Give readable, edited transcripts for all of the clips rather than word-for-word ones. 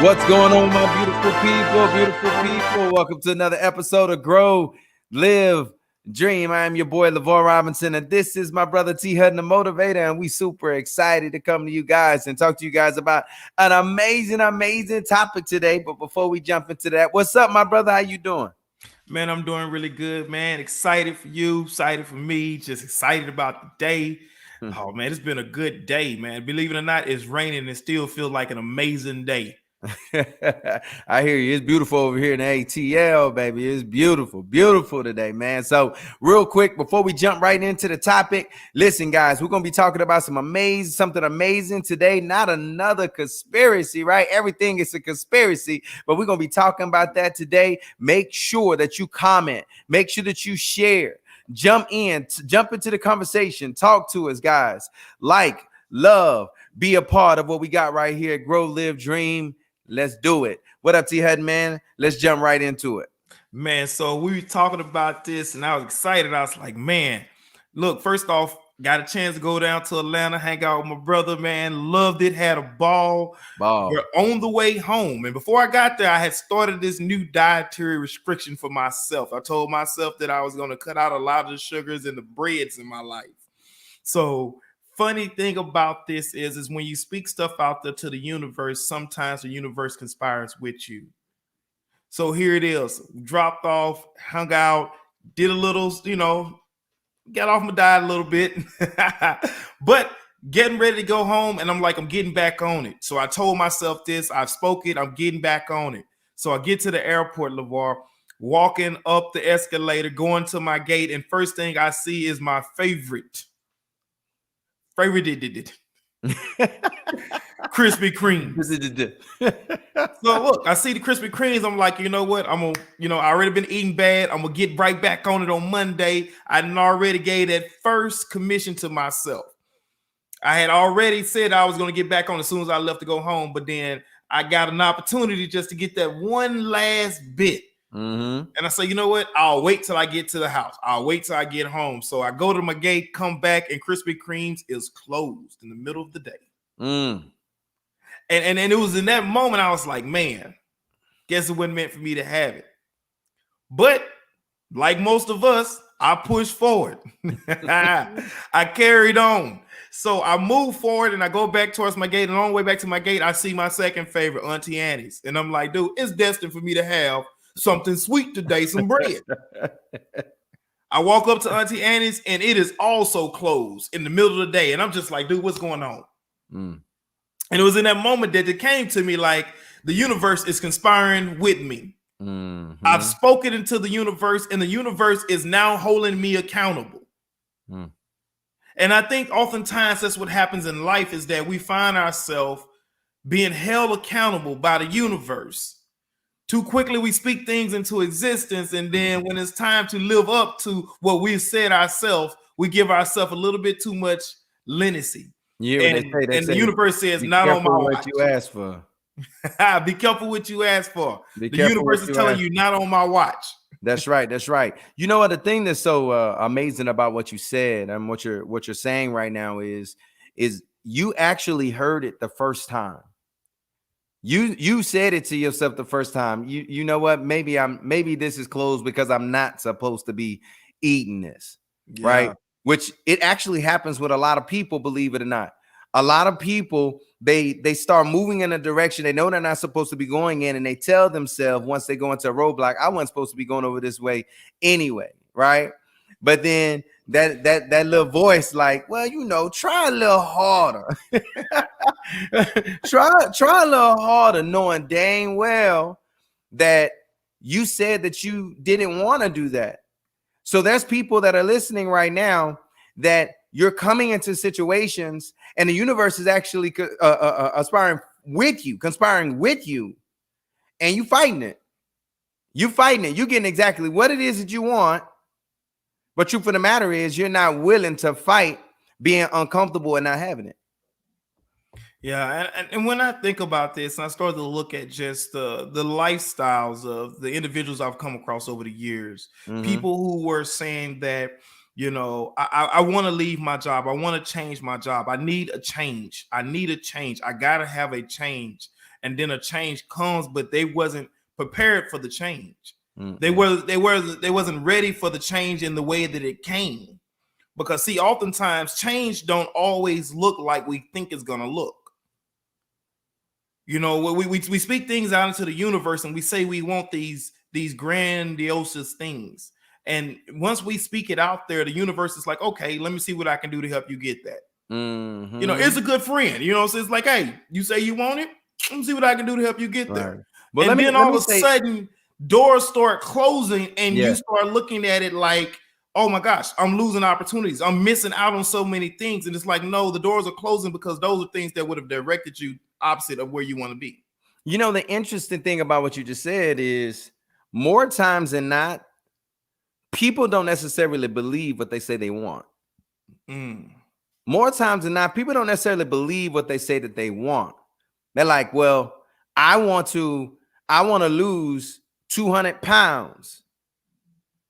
What's going on, my beautiful people? Beautiful people. Welcome to another episode of Grow, Live, Dream. I am your boy, LeVar Robinson, and this is my brother T. Hutton, the motivator, and we super excited to come to you guys and talk to you guys about an amazing topic today. But before we jump into that, what's up, my brother? How you doing? Man, I'm doing really good, man. Excited for you, excited for me, just excited about the day. Oh, man, it's been a good day, man. Believe it or not, it's raining and still feels like an amazing day. I hear you. It's beautiful over here in the ATL, baby. It's beautiful today, man. So real quick, before we jump right into the topic, listen, guys, we're going to be talking about something amazing today. Not another conspiracy, right? Everything is a conspiracy, but we're going to be talking about that today. Make sure that you comment. Make sure that you share. Jump into the conversation. Talk to us, guys. Like, love, be a part of what we got right here. Grow, Live, Dream. Let's do it. What up, T. Hutton, man? Let's jump right into it. Man, so we were talking about this, and I was excited. I was like, man, look, first off, got a chance to go down to Atlanta, hang out with my brother, man. Loved it, had a ball. We're on the way home. And before I got there, I had started this new dietary restriction for myself. I told myself that I was going to cut out a lot of the sugars and the breads in my life. So funny thing about this is when you speak stuff out there to the universe, sometimes the universe conspires with you. So here it is. Dropped off, hung out, did a little, got off my diet a little bit. But getting ready to go home, and I'm like, I'm getting back on it. So I told myself this. I've spoke it. I'm getting back on it. So I get to the airport, LeVar, walking up the escalator, going to my gate, and first thing I see is my favorite Krispy Kremes. So look, I see the Krispy Kremes. I'm like, you know what? I already been eating bad. I'm gonna get right back on it on Monday. I already gave that first commission to myself. I had already said I was gonna get back on as soon as I left to go home, but then I got an opportunity just to get that one last bit. And I say, you know what? I'll wait till I get to the house. I'll wait till I get home. So I go to my gate, come back, and Krispy Kremes is closed in the middle of the day. And it was in that moment I was like, man, guess it wasn't meant for me to have it. But like most of us, I pushed forward. I carried on. So I moved forward and I go back towards my gate. And on the way back to my gate, I see my second favorite, Auntie Annie's. And I'm like, dude, it's destined for me to have something sweet today, some bread. I walk up to Auntie Annie's and it is also closed in the middle of the day. And I'm just like, dude, what's going on? And it was in that moment that it came to me like the universe is conspiring with me. I've spoken into the universe and the universe is now holding me accountable. And I think oftentimes that's what happens in life is that we find ourselves being held accountable by the universe. Too quickly we speak things into existence, and then when it's time to live up to what we've said ourselves, we give ourselves a little bit too much leniency. Yeah, and the universe says, not on my watch. What you ask for. Be careful what you ask for. The universe is telling you, not on my watch. That's right. You know what? The thing that's so amazing about what you said and what you're saying right now is you actually heard it the first time. You said it to yourself the first time. You know what? Maybe this is closed because I'm not supposed to be eating this, right? Which it actually happens with a lot of people, believe it or not. A lot of people, they start moving in a direction they know they're not supposed to be going in, and they tell themselves once they go into a roadblock, I wasn't supposed to be going over this way anyway, right? But then that little voice like, well, try a little harder. try a little harder, knowing dang well that you said that you didn't want to do that. So there's people that are listening right now that you're coming into situations and the universe is actually conspiring with you, and you fighting it. You're getting exactly what it is that you want. But truth of the matter is you're not willing to fight being uncomfortable and not having it. Yeah, and when I think about this, and I started to look at just the lifestyles of the individuals I've come across over the years, people who were saying that, I want to leave my job. I want to change my job. I need a change. I got to have a change. and then a change comes, but they wasn't prepared for the change. Mm-mm. They wasn't ready for the change in the way that it came. Because see, oftentimes change don't always look like we think it's gonna look. You know, we speak things out into the universe and we say we want these grandiose things. And once we speak it out there, the universe is like, okay, let me see what I can do to help you get that. Mm-hmm. You know, it's a good friend. You know, so it's like, hey, you say you want it, let me see what I can do to help you get there. Right. But and then all of a sudden, doors start closing, and you start looking at it like, oh my gosh, I'm losing opportunities. I'm missing out on so many things. And it's like, no, the doors are closing because those are things that would have directed you opposite of where you want to be. You know, the interesting thing about what you just said is more times than not, people don't necessarily believe what they say they want. More times than not, people don't necessarily believe what they say that they want. They're like, well, I want to lose 200 pounds.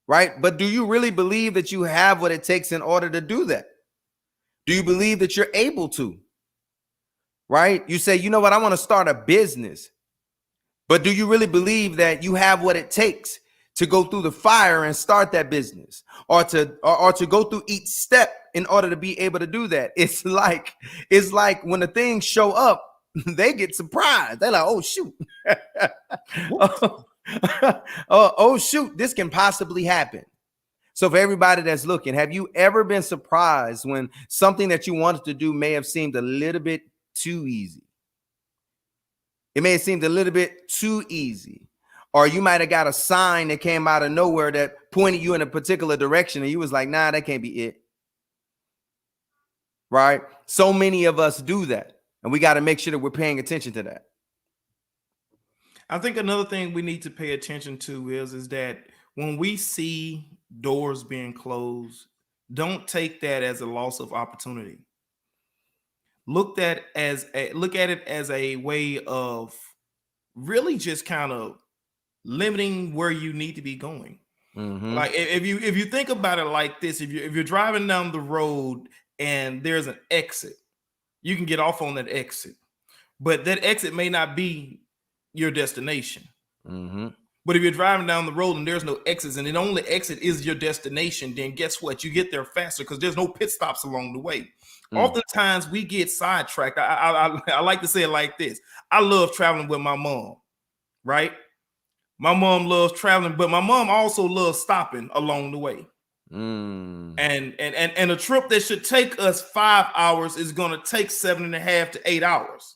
Right? But do you really believe that you have what it takes in order to do that? Do you believe that you're able to? Right? You say, you know what? I want to start a business. But do you really believe that you have what it takes to go through the fire and start that business, or to go through each step in order to be able to do that? It's like when the things show up, they get surprised. They're like, oh shoot. Oh shoot, this can possibly happen. So for everybody that's looking, have you ever been surprised when something that you wanted to do may have seemed a little bit too easy? It may have seemed a little bit too easy. Or you might have got a sign that came out of nowhere that pointed you in a particular direction and you was like, nah, that can't be it. Right? So many of us do that. And we got to make sure that we're paying attention to that. I think another thing we need to pay attention to is that when we see doors being closed, don't take that as a loss of opportunity. Look at it as a way of really just kind of limiting where you need to be going. Mm-hmm. Like if you think about it like this, if you're driving down the road and there's an exit, you can get off on that exit, but that exit may not be your destination. Mm-hmm. But if you're driving down the road and there's no exits and the only exit is your destination, then guess what? You get there faster because there's no pit stops along the way. Oftentimes we get sidetracked. I like to say it like this. I love traveling with my mom, right? My mom loves traveling, but my mom also loves stopping along the way. And a trip that should take us 5 hours is going to take 7.5 to 8 hours.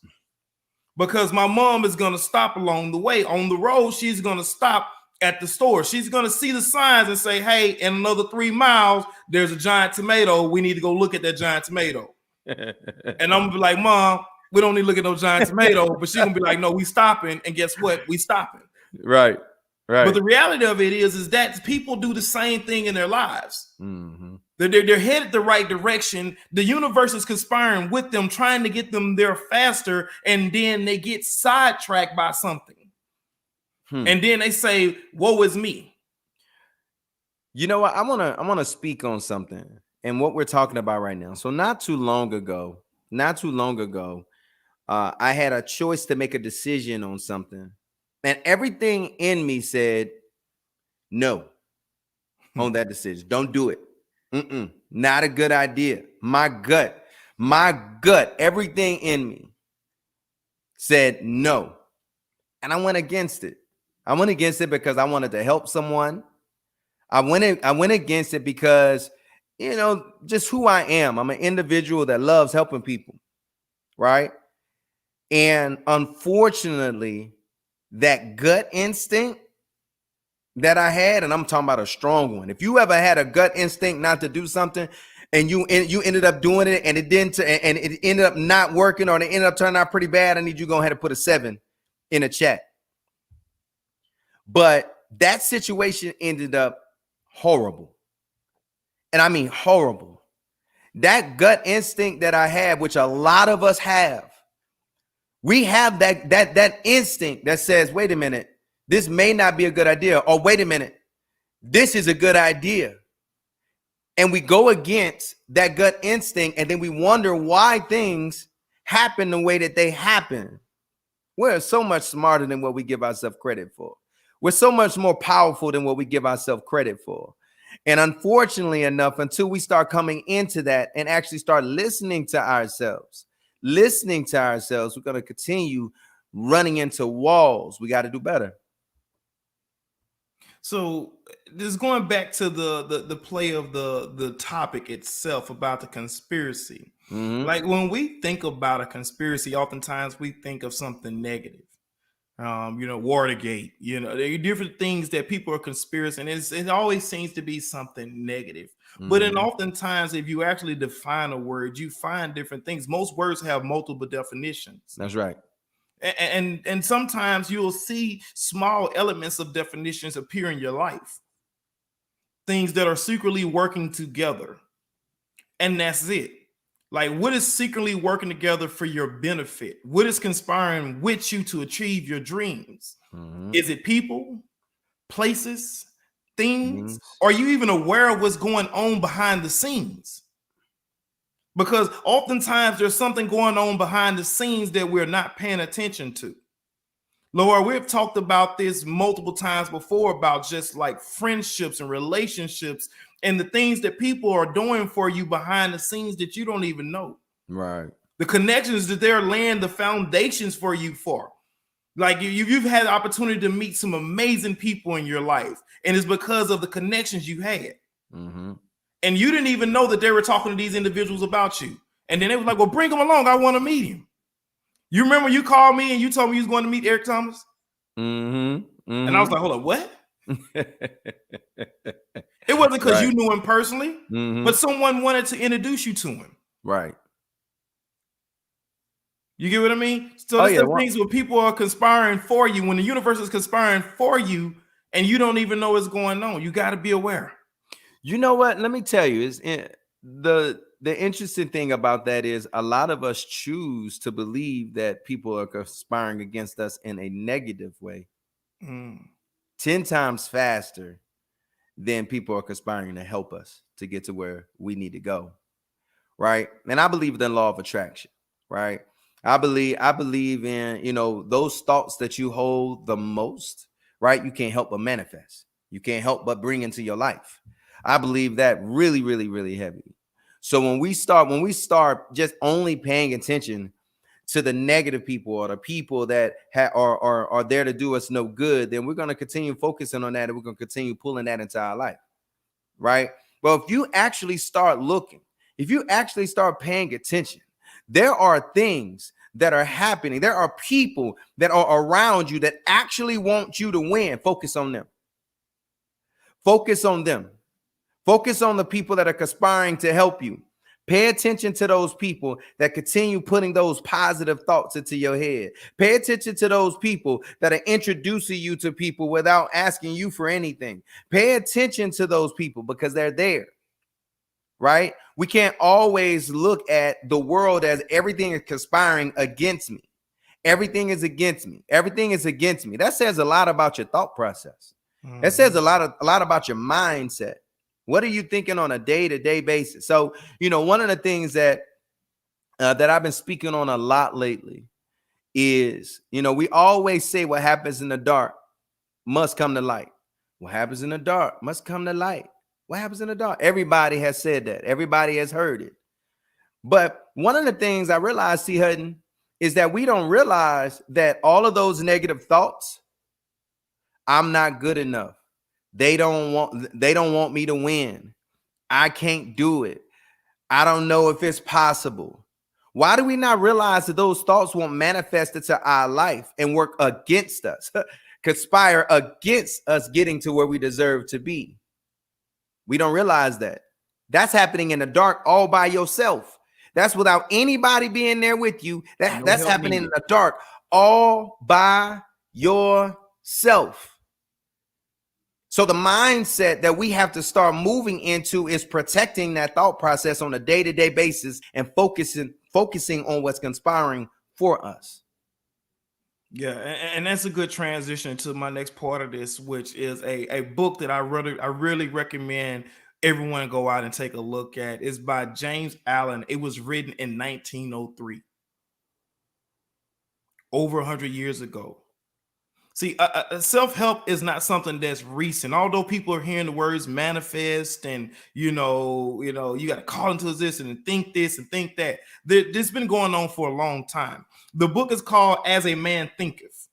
Because my mom is going to stop along the way. On the road, she's going to stop at the store. She's going to see the signs and say, hey, in another 3 miles, there's a giant tomato. We need to go look at that giant tomato. And I'm going to be like, Mom, we don't need to look at no giant tomato. But she's going to be like, no, we stopping. And guess what? We stopping. Right. But the reality of it is that people do the same thing in their lives. Mm-hmm. They're headed the right direction. The universe is conspiring with them, trying to get them there faster, and then they get sidetracked by something. And then they say, woe is me. You know what? I wanna speak on something and what we're talking about right now. So not too long ago, I had a choice to make a decision on something, and everything in me said no on that decision. Don't do it. Not a good idea. My gut, everything in me said no. And I went against it. I went against it because I wanted to help someone. I went against it because, you know, just who I am. I'm an individual that loves helping people, right? And unfortunately, that gut instinct that I had, and I'm talking about a strong one. If you ever had a gut instinct not to do something and you ended up doing it and it didn't, and it ended up not working, or it ended up turning out pretty bad, I need you to go ahead and put a 7 in a chat. But that situation ended up horrible. And I mean horrible. That gut instinct that I had, which a lot of us have, we have that instinct that says, wait a minute, this may not be a good idea. Or wait a minute, this is a good idea. And we go against that gut instinct, and then we wonder why things happen the way that they happen. We're so much smarter than what we give ourselves credit for. We're so much more powerful than what we give ourselves credit for. And unfortunately enough, until we start coming into that and actually start listening to ourselves, we're going to continue running into walls. We got to do better. So just going back to the play of the topic itself about the conspiracy. Mhm. Like when we think about a conspiracy, oftentimes we think of something negative. Watergate, there are different things that people are conspiracy, and it always seems to be something negative. But then Mhm. oftentimes, if you actually define a word, you find different things. Most words have multiple definitions. That's right. And sometimes you'll see small elements of definitions appear in your life, things that are secretly working together, and that's it. Like, what is secretly working together for your benefit? What is conspiring with you to achieve your dreams? Mhm. Is it people, places, things? Mhm. Are you even aware of what's going on behind the scenes? Because oftentimes there's something going on behind the scenes that we're not paying attention to. Lord, we've talked about this multiple times before about just like friendships and relationships and the things that people are doing for you behind the scenes that you don't even know. Right. The connections that they're laying the foundations for you for. Like you've had the opportunity to meet some amazing people in your life, and it's because of the connections you had. Mm-hmm. And you didn't even know that they were talking to these individuals about you. And then they was like, well, bring him along. I want to meet him. You remember you called me and you told me you was going to meet Eric Thomas? Mm-hmm. Mm-hmm. And I was like, hold up, what? It wasn't because Right. you knew him personally, Mm-hmm. but someone wanted to introduce you to him. Right. You get what I mean? So Oh, there's yeah. some things where people are conspiring for you, when the universe is conspiring for you and you don't even know what's going on. You got to be aware. You know what? Let me tell you, the interesting thing about that is a lot of us choose to believe that people are conspiring against us in a negative way 10 times faster than people are conspiring to help us to get to where we need to go. Right. And I believe in the law of attraction. Right. I believe in, those thoughts that you hold the most. Right. You can't help but manifest. You can't help but bring into your life. I believe that really, really, really heavy. So when we start just only paying attention to the negative people or the people that are there to do us no good, then we're going to continue focusing on that, and we're going to continue pulling that into our life. Right. Well, if you actually start looking, if you actually start paying attention, there are things that are happening. There are people that are around you that actually want you to win. Focus on them. Focus on them. Focus on the people that are conspiring to help you. Pay attention to those people that continue putting those positive thoughts into your head. Pay attention to those people that are introducing you to people without asking you for anything. Pay attention to those people because they're there. Right? We can't always look at the world as everything is conspiring against me. Everything is against me. Everything is against me. That says a lot about your thought process. That says a lot about your mindset. What are you thinking on a day-to-day basis? So, one of the things that I've been speaking on a lot lately is, we always say what happens in the dark must come to light. What happens in the dark must come to light. What happens in the dark? Everybody has said that. Everybody has heard it. But one of the things I realized, C. Hutton, is that we don't realize that all of those negative thoughts, I'm not good enough. They don't want me to win. I can't do it. I don't know if it's possible. Why do we not realize that those thoughts won't manifest into our life and work against us, conspire against us getting to where we deserve to be? We don't realize that. That's happening in the dark all by yourself. That's without anybody being there with you. That's happening in the dark all by yourself. So the mindset that we have to start moving into is protecting that thought process on a day-to-day basis and focusing on what's conspiring for us. Yeah, and that's a good transition to my next part of this, which is a book that I really recommend everyone go out and take a look at. It's by James Allen. It was written in 1903. over 100 years ago. See, self-help is not something that's recent. Although people are hearing the words manifest and you got to call into existence and think this and think that. This has been going on for a long time. The book is called As a Man Thinketh.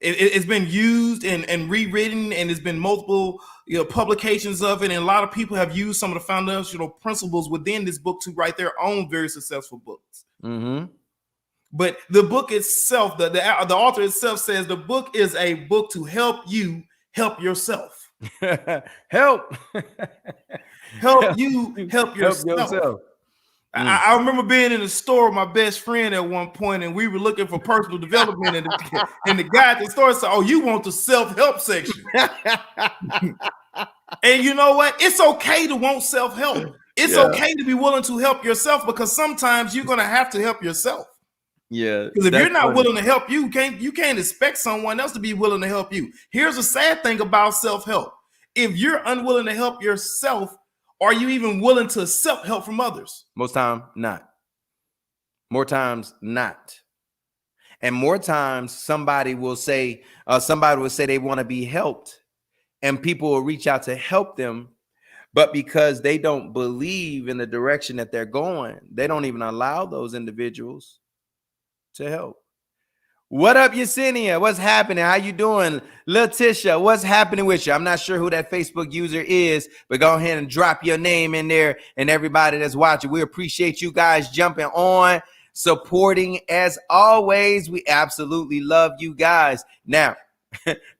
It's been used and rewritten, and there's been multiple publications of it, and a lot of people have used some of the foundational principles within this book to write their own very successful books. Mm-hmm. But the book itself, the author itself says the book is a book to help you help yourself. Help you help yourself. Help yourself. I remember being in the store with my best friend at one point, and we were looking for personal development, and the guy at the store said, "Oh, you want the self-help section?" And you know what? It's okay to want self-help. It's okay to be willing to help yourself, because sometimes you're gonna have to help yourself. Yeah, because if you're not willing to help you can't expect someone else to be willing to help you. Here's the sad thing about self-help: if you're unwilling to help yourself, are you even willing to accept help from others? Most time, not. More times, not. And more times, somebody will say they want to be helped, and people will reach out to help them, but because they don't believe in the direction that they're going, they don't even allow those individuals to help. What up, Yesenia? What's happening? How you doing? Letitia, what's happening with you? I'm not sure who that Facebook user is, but go ahead and drop your name in there, and everybody that's watching, we appreciate you guys jumping on, supporting as always. We absolutely love you guys. Now,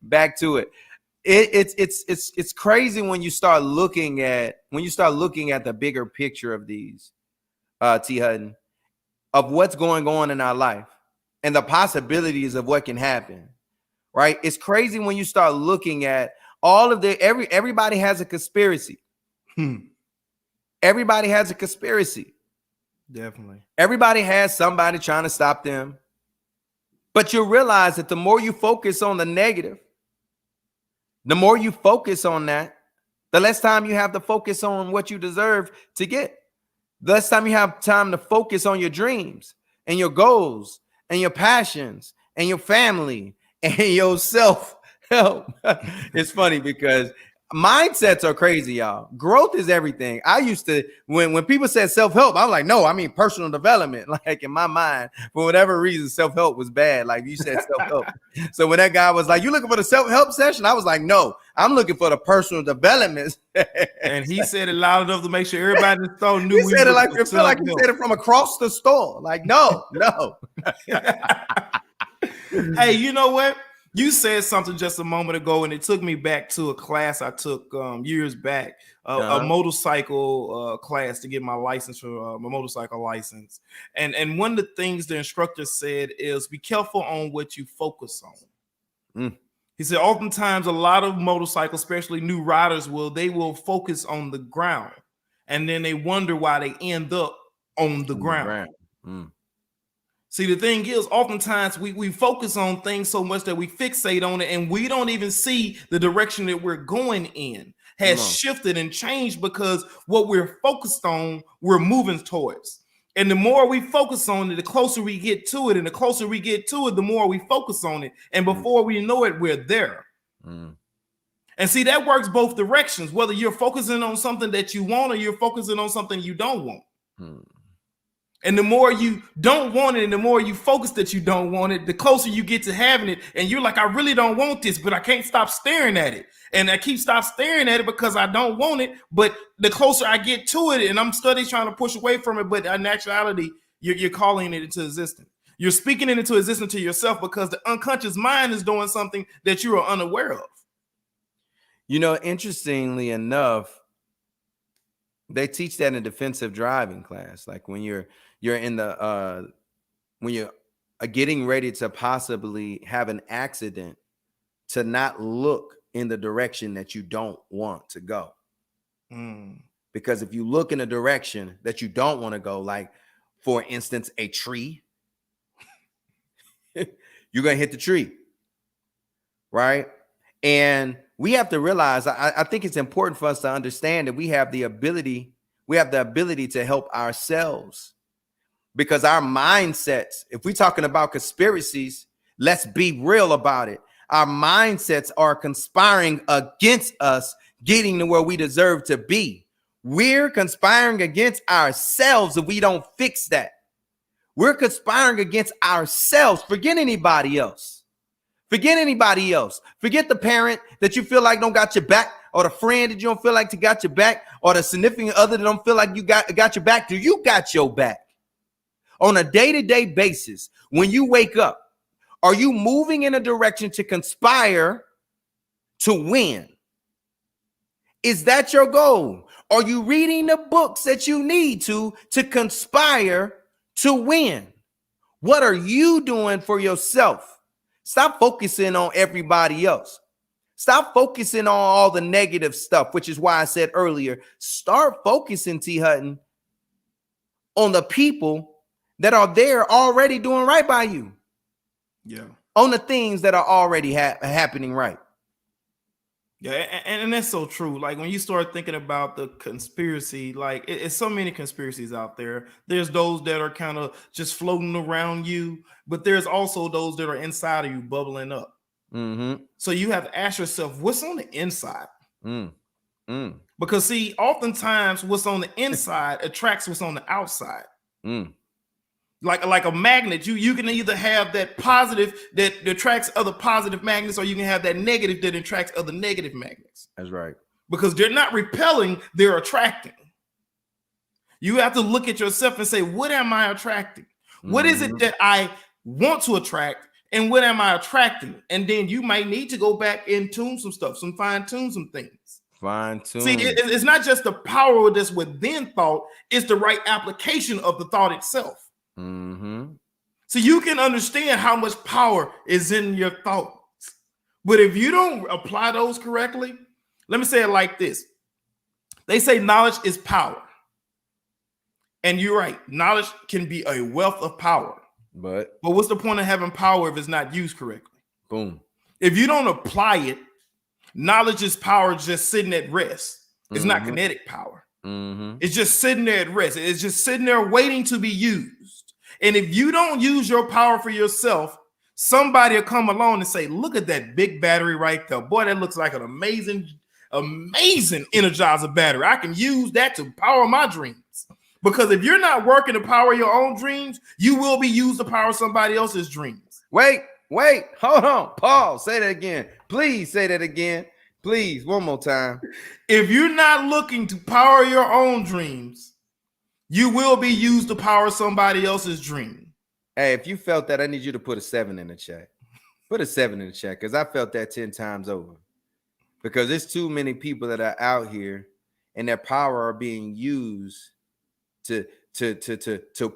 back to it. It's crazy when you start looking at the bigger picture of these, T. Hutton, of what's going on in our life and the possibilities of what can happen, right? It's crazy when you start looking at all of everybody has a conspiracy. Everybody has a conspiracy. Definitely. Everybody has somebody trying to stop them. But you realize that the more you focus on the negative, the more you focus on that, the less time you have to focus on what you deserve to get. The less time you have time to focus on your dreams and your goals and your passions and your family and your self-help. It's funny because mindsets are crazy, y'all. Growth is everything. I used to, when people said self-help, I'm like, no, I mean personal development. Like in my mind, for whatever reason, self-help was bad. Like you said self-help. So when that guy was like, you looking for the self-help session? I was like, no, I'm looking for the personal development. And he said it loud enough to make sure everybody in the store knew. He said it like it felt like he said it from across the store. Like, no. Hey, you know what? You said something just a moment ago, and it took me back to a class I took years back, a motorcycle class to get my license for my motorcycle license. And one of the things the instructor said is be careful on what you focus on. He said oftentimes a lot of motorcycles, especially new riders, will focus on the ground, and then they wonder why they end up on the ground. See, the thing is, oftentimes we focus on things so much that we fixate on it, and we don't even see the direction that we're going in has shifted and changed, because what we're focused on, we're moving towards. And the more we focus on it, the closer we get to it. And the closer we get to it, the more we focus on it. And before we know it, we're there. And see, that works both directions, whether you're focusing on something that you want or you're focusing on something you don't want. And the more you don't want it and the more you focus that you don't want it, the closer you get to having it. And you're like, I really don't want this, but I can't stop staring at it. And I keep staring at it because I don't want it. But the closer I get to it, and I'm studying trying to push away from it, but in actuality, you're calling it into existence. You're speaking it into existence to yourself because the unconscious mind is doing something that you are unaware of. You know, interestingly enough, they teach that in defensive driving class. Like when you're in the when you're getting ready to possibly have an accident, to not look in the direction that you don't want to go. Because if you look in a direction that you don't want to go, like for instance, a tree, you're gonna hit the tree, right? And we have to realize, I think it's important for us to understand that we have the ability to help ourselves. because our mindsets, if we're talking about conspiracies, let's be real about it. Our mindsets are conspiring against us getting to where we deserve to be. We're conspiring against ourselves if we don't fix that. We're conspiring against ourselves. Forget anybody else. Forget anybody else. Forget the parent that you feel like don't got your back, or the friend that you don't feel like to got your back, or the significant other that don't feel like you got your back. Do you got your back? On a day-to-day basis, when you wake up, are you moving in a direction to conspire to win? Is that your goal? Are you reading the books that you need to conspire to win? What are you doing for yourself? Stop focusing on everybody else. Stop focusing on all the negative stuff, which is why I said earlier, start focusing, T. Hutton, on the people that are there already doing right by you. Yeah. On the things that are already happening right. Yeah, and that's so true. Like when you start thinking about the conspiracy, like it's so many conspiracies out there. There's those that are kind of just floating around you, but there's also those that are inside of you bubbling up. So you have to ask yourself, what's on the inside? Because see, oftentimes what's on the inside attracts what's on the outside. Like a magnet, you can either have that positive that attracts other positive magnets, or you can have that negative that attracts other negative magnets. That's right. Because they're not repelling, they're attracting. You have to look at yourself and say, what am I attracting? What is it that I want to attract? And what am I attracting? And then you might need to go back and tune some stuff, fine tune some things. Fine tune. See, it's not just the power that's within thought, it's the right application of the thought itself. So you can understand how much power is in your thoughts. But if you don't apply those correctly, let me say it like this. They say knowledge is power. And you're right. Knowledge can be a wealth of power. But what's the point of having power if it's not used correctly? Boom. If you don't apply it, knowledge is power just sitting at rest. It's not kinetic power. It's just sitting there at rest. It's just sitting there waiting to be used. And if you don't use your power for yourself, somebody will come along and say, look at that big battery right there. Boy, that looks like an amazing Energizer battery. I can use that to power my dreams. Because if you're not working to power your own dreams, you will be used to power somebody else's dreams. Wait, hold on. Paul, say that again. Please say that again. Please, one more time. If you're not looking to power your own dreams, you will be used to power somebody else's dream. Hey, if you felt that, I need you to put a 7 in the chat. Put a 7 in the chat, because I felt that 10 times over. Because there's too many people that are out here and their power are being used to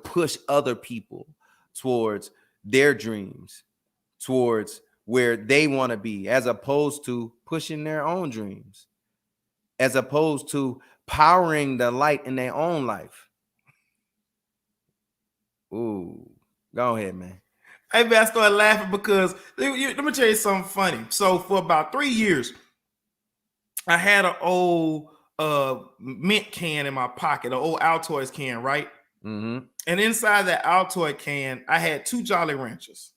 push other people towards their dreams, towards where they want to be, as opposed to pushing their own dreams, as opposed to powering the light in their own life. Ooh, go ahead, man. Hey, man, I started laughing because let me tell you something funny. So for about 3 years, I had an old mint can in my pocket, an old Altoids can, right? And inside that Altoid can, I had 2 Jolly Ranchers.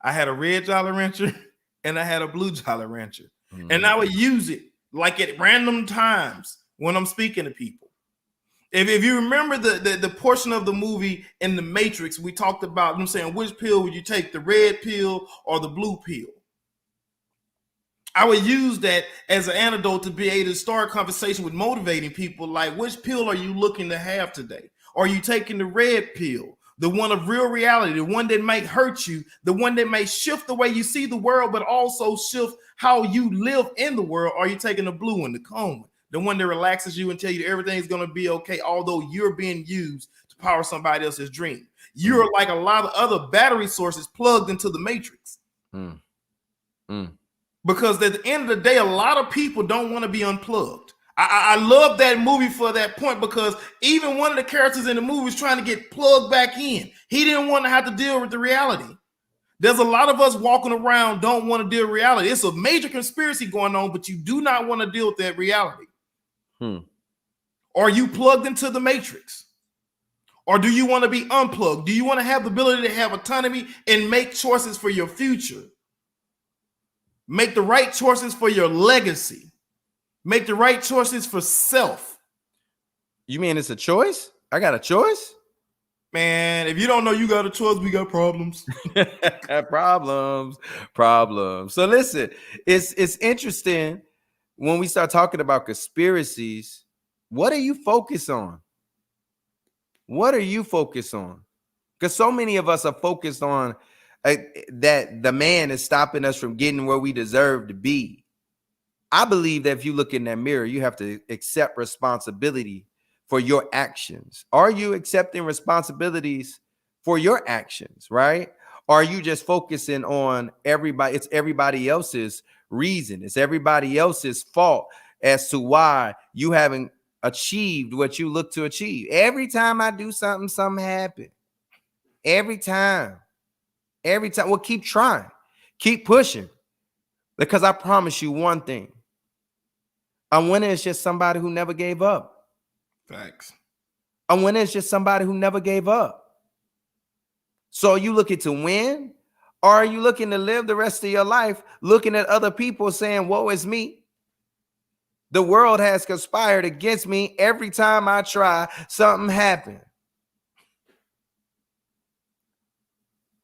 I had a red Jolly Rancher and I had a blue Jolly Rancher. And I would use it like at random times when I'm speaking to people. If you remember the portion of the movie in The Matrix, we talked about them saying, which pill would you take, the red pill or the blue pill? I would use that as an antidote to be able to start a conversation with motivating people, like, which pill are you looking to have today? Are you taking the red pill, the one of real reality, the one that might hurt you, the one that may shift the way you see the world, but also shift how you live in the world? Or are you taking the blue one, the calm one, the one that relaxes you and tell you everything's going to be okay, although you're being used to power somebody else's dream? You're like a lot of other battery sources plugged into the matrix. Because at the end of the day, a lot of people don't want to be unplugged. I love that movie for that point, because even one of the characters in the movie was trying to get plugged back in. He didn't want to have to deal with the reality. There's a lot of us walking around don't want to deal with reality. It's a major conspiracy going on, but you do not want to deal with that reality. Are you plugged into the matrix? Or do you want to be unplugged? Do you want to have the ability to have autonomy and make choices for your future? Make the right choices for your legacy. Make the right choices for self. You mean it's a choice? I got a choice? Man, if you don't know you got a choice, we got problems. Problems. So listen, it's interesting when we start talking about conspiracies. What are you focused on? What are you focused on? Because so many of us are focused on that the man is stopping us from getting where we deserve to be. I believe that if you look in that mirror, you have to accept responsibility for your actions. Are you accepting responsibilities for your actions, right? Or are you just focusing on everybody? It's everybody else's reason. It's everybody else's fault as to why you haven't achieved what you look to achieve. Every time I do something, something happens. Every time. Well, keep trying. Keep pushing. Because I promise you one thing. A winner is just somebody who never gave up. Facts. A winner is just somebody who never gave up. So are you looking to win? Or are you looking to live the rest of your life looking at other people saying, woe is me? The world has conspired against me. Every time I try, something happens.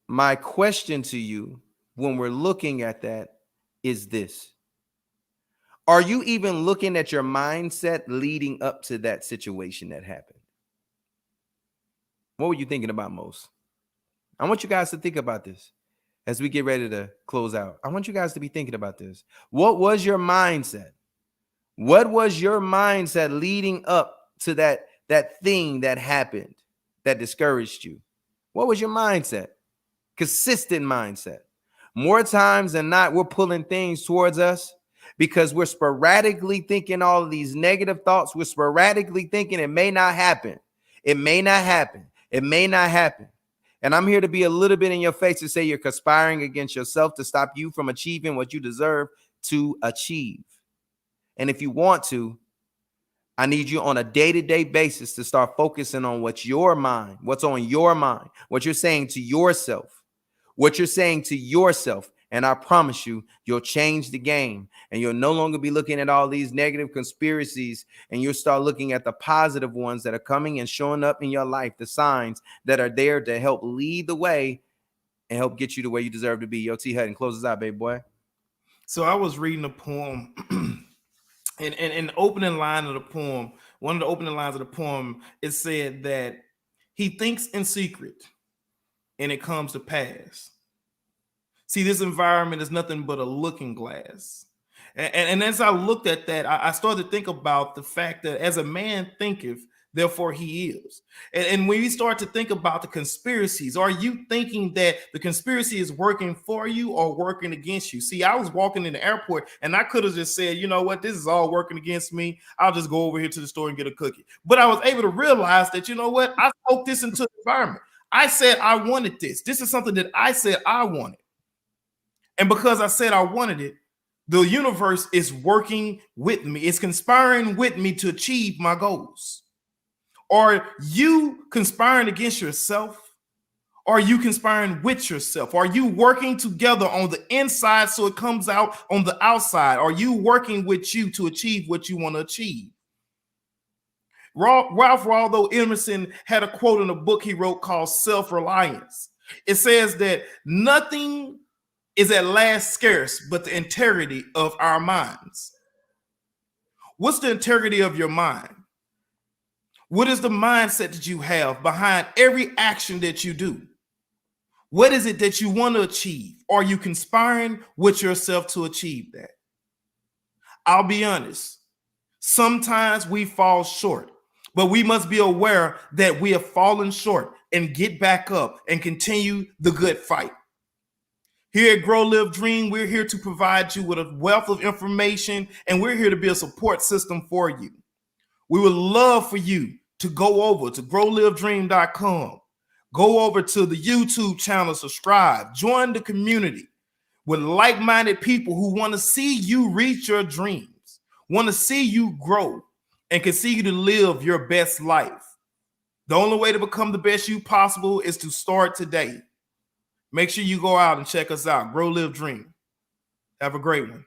My question to you when we're looking at that is this. Are you even looking at your mindset leading up to that situation that happened? What were you thinking about most? I want you guys to think about this as we get ready to close out. I want you guys to be thinking about this. What was your mindset? What was your mindset leading up to that thing that happened that discouraged you? What was your mindset? Consistent mindset. More times than not, we're pulling things towards us because we're sporadically thinking all of these negative thoughts. We're sporadically thinking it may not happen. It may not happen. It may not happen. And I'm here to be a little bit in your face to say you're conspiring against yourself to stop you from achieving what you deserve to achieve. And if you want to, I need you on a day-to-day basis to start focusing on what's on your mind, what you're saying to yourself. And I promise you, you'll change the game and you'll no longer be looking at all these negative conspiracies and you'll start looking at the positive ones that are coming and showing up in your life, the signs that are there to help lead the way and help get you to where you deserve to be. Yo, T. Hutton, close us out, baby boy. So I was reading a poem and the opening line of the poem, one of the opening lines of the poem, it said that he thinks in secret and it comes to pass. See, this environment is nothing but a looking glass. And as I looked at that, I started to think about the fact that as a man thinketh, therefore he is. And when you start to think about the conspiracies, are you thinking that the conspiracy is working for you or working against you? See, I was walking in the airport and I could have just said, you know what, this is all working against me. I'll just go over here to the store and get a cookie. But I was able to realize that, you know what, I spoke this into the environment. I said I wanted this. This is something that I said I wanted. And because I said I wanted it, the universe is working with me. It's conspiring with me to achieve my goals. Are you conspiring against yourself? Are you conspiring with yourself? Are you working together on the inside so it comes out on the outside? Are you working with you to achieve what you want to achieve? Ralph Waldo Emerson had a quote in a book he wrote called Self-Reliance. It says that nothing is at last scarce but the integrity of our minds. What's the integrity of your mind? What is the mindset that you have behind every action that you do? What is it that you want to achieve? Are you conspiring with yourself to achieve that? I'll be honest. Sometimes we fall short, but we must be aware that we have fallen short and get back up and continue the good fight. Here at Grow, Live, Dream, we're here to provide you with a wealth of information, and we're here to be a support system for you. We would love for you to go over to growlivedream.com, go over to the YouTube channel, subscribe, join the community with like-minded people who want to see you reach your dreams, want to see you grow, and continue to live your best life. The only way to become the best you possible is to start today. Make sure you go out and check us out. Grow, Live, Dream. Have a great one.